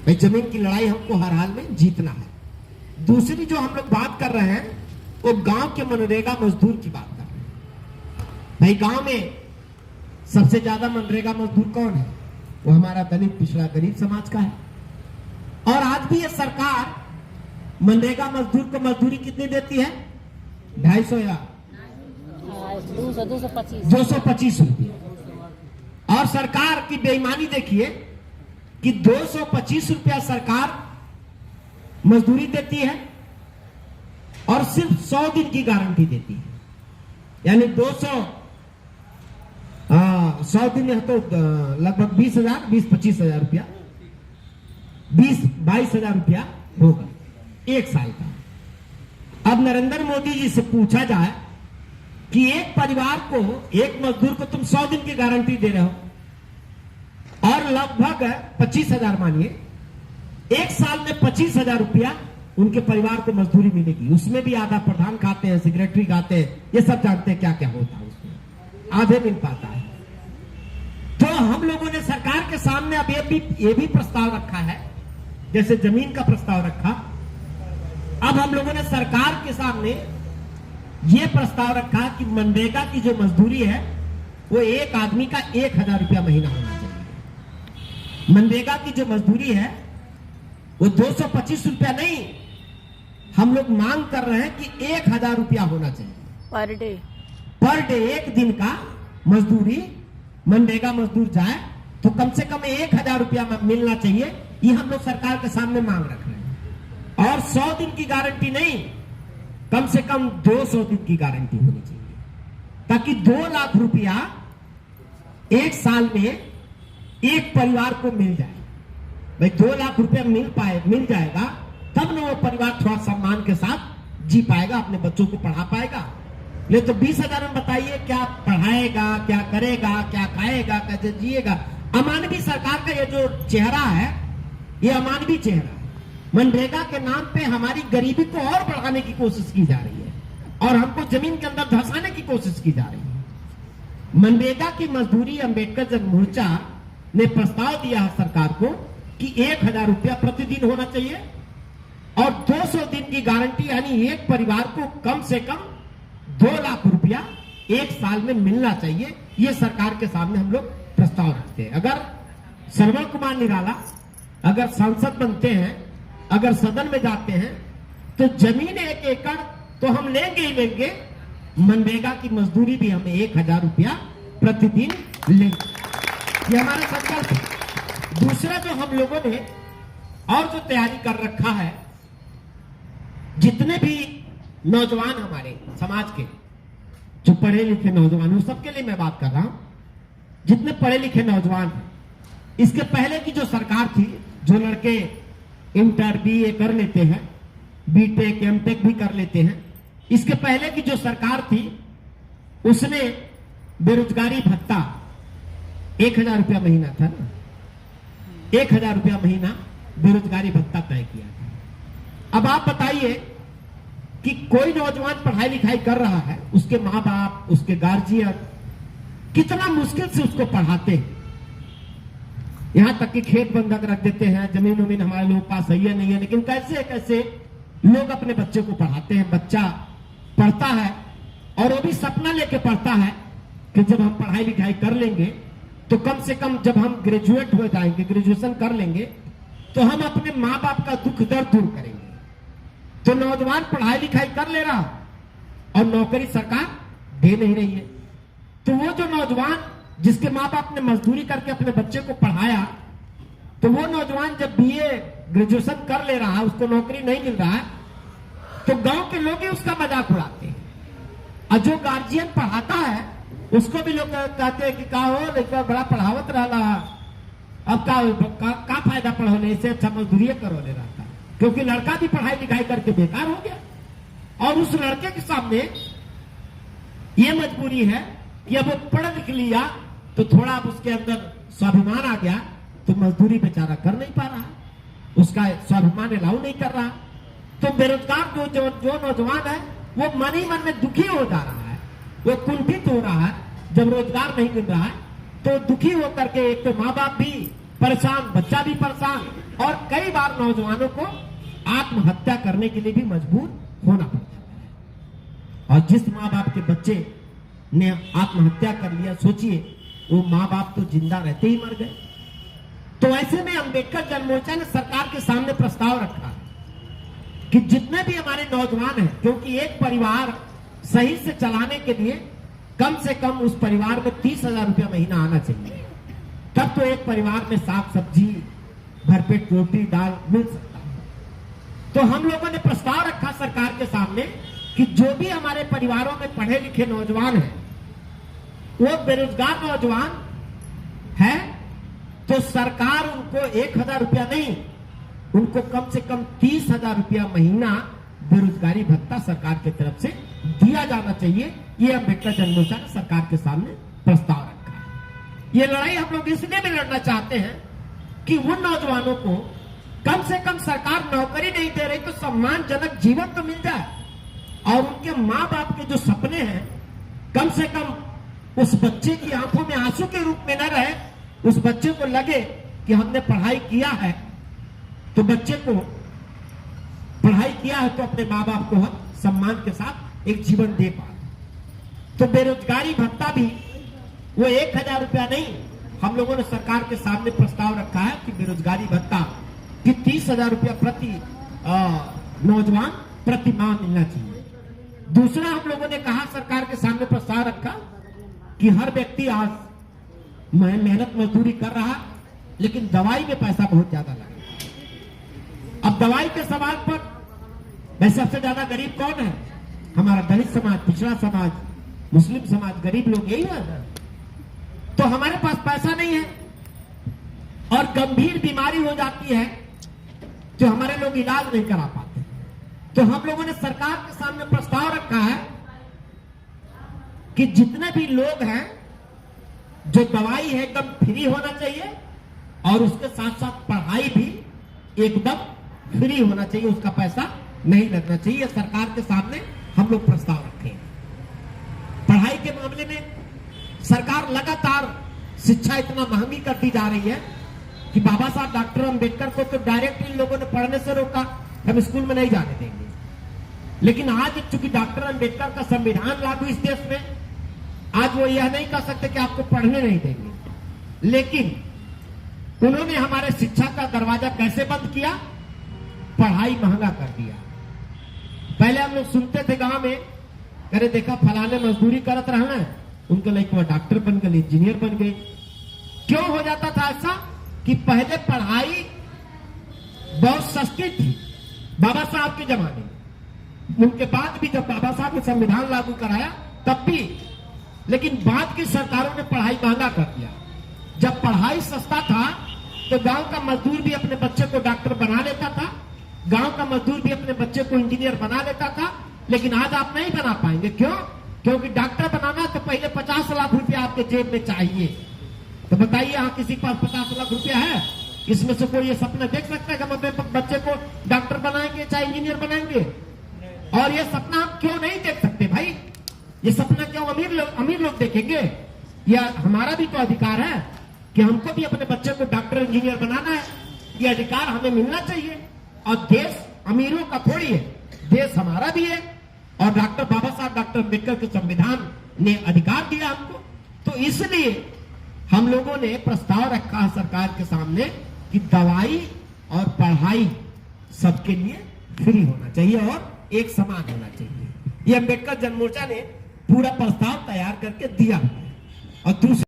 भाई जमीन की लड़ाई हमको हर हाल में जीतना है। दूसरी जो हम लोग बात कर रहे हैं वो गांव के मनरेगा मजदूर की बात कर रहे हैं। भाई गांव में सबसे ज्यादा मनरेगा मजदूर कौन है? वो हमारा दलित पिछड़ा गरीब समाज का है। और आज भी ये सरकार मनरेगा मजदूर को मजदूरी कितनी देती है? 250 या 225 रुपया। और सरकार की बेईमानी देखिए कि 225 रुपया सरकार मजदूरी देती है और सिर्फ 100 दिन की गारंटी देती है। यानी 100 दिन है तो लगभग 20-25 हजार रुपया, 20-22 हजार रुपया होगा एक साल का। अब नरेंद्र मोदी जी से पूछा जाए कि एक परिवार को, एक मजदूर को तुम 100 दिन की गारंटी दे रहे हो और लगभग 25 हजार, मानिए एक साल में 25 हजार रुपया उनके परिवार को मजदूरी मिलेगी। उसमें भी आधा प्रधान खाते हैं, सेक्रेटरी खाते हैं, ये सब जानते हैं क्या क्या होता है उसमें, आधे मिल पाता है। तो हम लोगों ने सरकार के सामने अब ये भी प्रस्ताव रखा है, जैसे जमीन का प्रस्ताव रखा, अब हम लोगों ने सरकार के सामने यह प्रस्ताव रखा कि मनरेगा की जो मजदूरी है वो एक आदमी का 1000 रुपया महीना होना चाहिए। मनरेगा की जो मजदूरी है वो 225 रुपया नहीं, हम लोग मांग कर रहे हैं कि 1000 रुपया होना चाहिए पर डे। एक दिन का मजदूरी मनरेगा मजदूर जाए तो कम से कम 1000 रुपया मिलना चाहिए। ये हम लोग सरकार के सामने मांग रख रहे हैं। और 100 दिन की गारंटी नहीं, कम से कम 200 दिन की गारंटी होनी चाहिए, ताकि 2 लाख रुपया एक साल में एक परिवार को मिल जाए। भाई 2 लाख रुपया मिल जाएगा तब ना वो परिवार थोड़ा सम्मान के साथ जी पाएगा, अपने बच्चों को पढ़ा पाएगा। ले तो 20 हजार में बताइए क्या पढ़ाएगा, क्या करेगा, क्या खाएगा, कैसे जिएगा? अमानवीय सरकार का ये जो चेहरा है, ये अमानवीय चेहरा है। मनरेगा के नाम पे हमारी गरीबी को और बढ़ाने की कोशिश की जा रही है और हमको जमीन के अंदर धंसाने की कोशिश की जा रही है। मनरेगा की मजदूरी अंबेडकर जन मोर्चा ने प्रस्ताव दिया है सरकार को कि 1000 रुपया प्रतिदिन होना चाहिए और 200 दिन की गारंटी, यानी एक परिवार को कम से कम 2 लाख रुपया एक साल में मिलना चाहिए। ये सरकार के सामने हम लोग प्रस्ताव रखते हैं। अगर श्रवण कुमार निराला अगर सांसद बनते हैं, अगर सदन में जाते हैं, तो जमीन 1 एकड़ तो हम लेंगे ही लेंगे, मनरेगा की मजदूरी भी हमें 1000 रुपया प्रतिदिन लेंगे। ये हमारा संकल्प है। दूसरा जो हम लोगों ने और जो तैयारी कर रखा है, जितने भी नौजवान हमारे समाज के जो पढ़े लिखे नौजवान हैं, सबके लिए मैं बात कर रहा हूं। जितने पढ़े लिखे नौजवान हैं, इसके पहले की जो सरकार थी, जो लड़के इंटर बीए कर लेते हैं, बीटेक एमटेक भी कर लेते हैं, इसके पहले की जो सरकार थी उसने बेरोजगारी भत्ता 1000 रुपया महीना था ना, 1000 रुपया महीना बेरोजगारी भत्ता तय किया था। अब आप बताइए कि कोई नौजवान पढ़ाई लिखाई कर रहा है, उसके माँ बाप, उसके गार्जियन कितना मुश्किल से उसको पढ़ाते हैं, यहां तक कि खेत बंधक रख देते हैं, जमीन उमीन हमारे लोगों के पास है नहीं है, लेकिन कैसे कैसे लोग अपने बच्चे को पढ़ाते हैं। बच्चा पढ़ता है और वो भी सपना लेके पढ़ता है कि जब हम पढ़ाई लिखाई कर लेंगे तो कम से कम जब हम ग्रेजुएट हो जाएंगे, ग्रेजुएशन कर लेंगे, तो हम अपने माँ बाप का दुख दर्द दूर करेंगे। तो नौजवान पढ़ाई लिखाई कर ले रहा और नौकरी सरकार दे नहीं रही है। तो वो जो नौजवान जिसके माँ बाप ने मजदूरी करके अपने बच्चे को पढ़ाया, तो वो नौजवान जब बीए ग्रेजुएशन कर ले रहा है, उसको नौकरी नहीं मिल रहा है, तो गांव के लोग ही उसका मजाक उड़ाते हैं। और जो गार्जियन पढ़ाता है उसको भी लोग कहते हैं कि का हो लड़का बड़ा पढ़ावत रहा, अब का फायदा पढ़ोने से, अच्छा मजदूरी करो ले रहा था, क्योंकि लड़का भी पढ़ाई लिखाई करके बेकार हो गया। और उस लड़के के सामने ये मजबूरी है कि अब वो पढ़ लिख लिया तो थोड़ा अब उसके अंदर स्वाभिमान आ गया, तो मजदूरी बेचारा कर नहीं पा रहा, उसका स्वाभिमान अलाउ नहीं कर रहा। तो बेरोजगार जो नौजवान है वो मन ही मन में दुखी हो जा रहा है, वो कुंठित हो रहा है। जब रोजगार नहीं मिल रहा है तो दुखी होकर के एक तो माँ बाप भी परेशान, बच्चा भी परेशान, और कई बार नौजवानों को आत्महत्या करने के लिए भी मजबूर होना पड़ जाता है। और जिस माँ बाप के बच्चे ने आत्महत्या कर लिया, सोचिए वो माँ बाप तो जिंदा रहते ही मर गए। तो ऐसे में अंबेडकर जनमोर्चा ने सरकार के सामने प्रस्ताव रखा कि जितने भी हमारे नौजवान हैं, क्योंकि एक परिवार सही से चलाने के लिए कम से कम उस परिवार में 30,000 रुपया महीना आना चाहिए, तब तो एक परिवार में साग सब्जी भरपेट रोटी दाल मिल सकता है। तो हम लोगों ने प्रस्ताव रखा सरकार के सामने कि जो भी हमारे परिवारों में पढ़े लिखे नौजवान हैं, वो बेरोजगार नौजवान है, तो सरकार उनको 1,000 रुपया नहीं, उनको कम से कम 30,000 रुपया महीना बेरोजगारी भत्ता सरकार की तरफ से दिया जाना चाहिए। ये अंबेडकर जनमोर्चा ने सरकार के सामने प्रस्ताव रखा है। ये लड़ाई हम लोग इसलिए भी लड़ना चाहते हैं कि उन नौजवानों को कम से कम सरकार नौकरी नहीं दे रही तो सम्मानजनक जीवन तो मिल जाए, और उनके माँ बाप के जो सपने हैं कम से कम उस बच्चे की आंखों में आंसू के रूप में न रहे, उस बच्चे को लगे कि हमने पढ़ाई किया है, तो बच्चे को पढ़ाई किया है तो अपने माँ बाप को हम सम्मान के साथ एक जीवन दे पाए। तो बेरोजगारी भत्ता भी वो 1,000 रुपया नहीं, हम लोगों ने सरकार के सामने प्रस्ताव रखा है कि बेरोजगारी भत्ता कि 30,000 रुपया प्रति नौजवान प्रति माह मिलना चाहिए। दूसरा हम लोगों ने कहा, सरकार के सामने प्रस्ताव रखा कि हर व्यक्ति आज मेहनत मजदूरी कर रहा, लेकिन दवाई में पैसा बहुत ज्यादा लगेगा। अब दवाई के सवाल पर वैसे सबसे ज्यादा गरीब कौन है? हमारा दलित समाज, पिछड़ा समाज, मुस्लिम समाज, गरीब लोग यही है। तो हमारे पास पैसा नहीं है और गंभीर बीमारी हो जाती है तो हमारे लोग इलाज नहीं करा पाते। तो हम लोगों ने सरकार के सामने प्रस्ताव रखा है कि जितने भी लोग हैं, जो दवाई है एकदम फ्री होना चाहिए और उसके साथ साथ पढ़ाई भी एकदम फ्री होना चाहिए, उसका पैसा नहीं लगना चाहिए। सरकार के सामने हम लोग प्रस्ताव रखे। पढ़ाई के मामले में सरकार लगातार शिक्षा इतना महंगी करती जा रही है कि बाबा साहब डॉक्टर अंबेडकर को तो डायरेक्ट इन लोगों ने पढ़ने से रोका, हम स्कूल में नहीं जाने देंगे। लेकिन आज चूंकि डॉक्टर अंबेडकर का संविधान लागू इस देश में, आज वो यह नहीं कह सकते कि आपको पढ़ने नहीं देंगे। लेकिन उन्होंने हमारे शिक्षा का दरवाजा कैसे बंद किया? पढ़ाई महंगा कर दिया। पहले हम लोग सुनते थे गांव में, अरे देखा फलाने मजदूरी करत रहना है, उनके लाइक वो डॉक्टर बन गए, इंजीनियर बन गए। क्यों हो जाता था ऐसा? कि पहले पढ़ाई बहुत सस्ती थी बाबा साहब के जमाने में, उनके बाद भी जब बाबा साहब ने संविधान लागू कराया तब भी, लेकिन बाद की सरकारों ने पढ़ाई महंगा कर दिया। जब पढ़ाई सस्ता था तो गांव का मजदूर भी अपने बच्चे को डॉक्टर बना लेता था, गांव का मजदूर भी अपने बच्चे को इंजीनियर बना लेता था। लेकिन आज आप नहीं बना पाएंगे। क्यों? क्योंकि डॉक्टर बनाना तो पहले 50 लाख रुपया आपके जेब में चाहिए। तो बताइए, यहाँ किसी के पास 50 लाख रुपया है? इसमें से कोई ये सपना देख सकता है कि हम अपने बच्चे को डॉक्टर बनाएंगे चाहे इंजीनियर बनाएंगे? और ये सपना हम क्यों नहीं देख सकते भाई? ये सपना क्यों अमीर लोग देखेंगे? यह हमारा भी तो अधिकार है कि हमको भी अपने बच्चे को डॉक्टर इंजीनियर बनाना है। ये अधिकार हमें मिलना चाहिए। और देश अमीरों का थोड़ी है, देश हमारा भी है। और डॉक्टर बाबा साहब डॉक्टर अम्बेडकर के संविधान ने अधिकार दिया हमको। तो इसलिए हम लोगों ने प्रस्ताव रखा है सरकार के सामने कि दवाई और पढ़ाई सबके लिए फ्री होना चाहिए और एक समान होना चाहिए। ये अम्बेडकर जनमोर्चा ने पूरा प्रस्ताव तैयार करके दिया। और दूसरा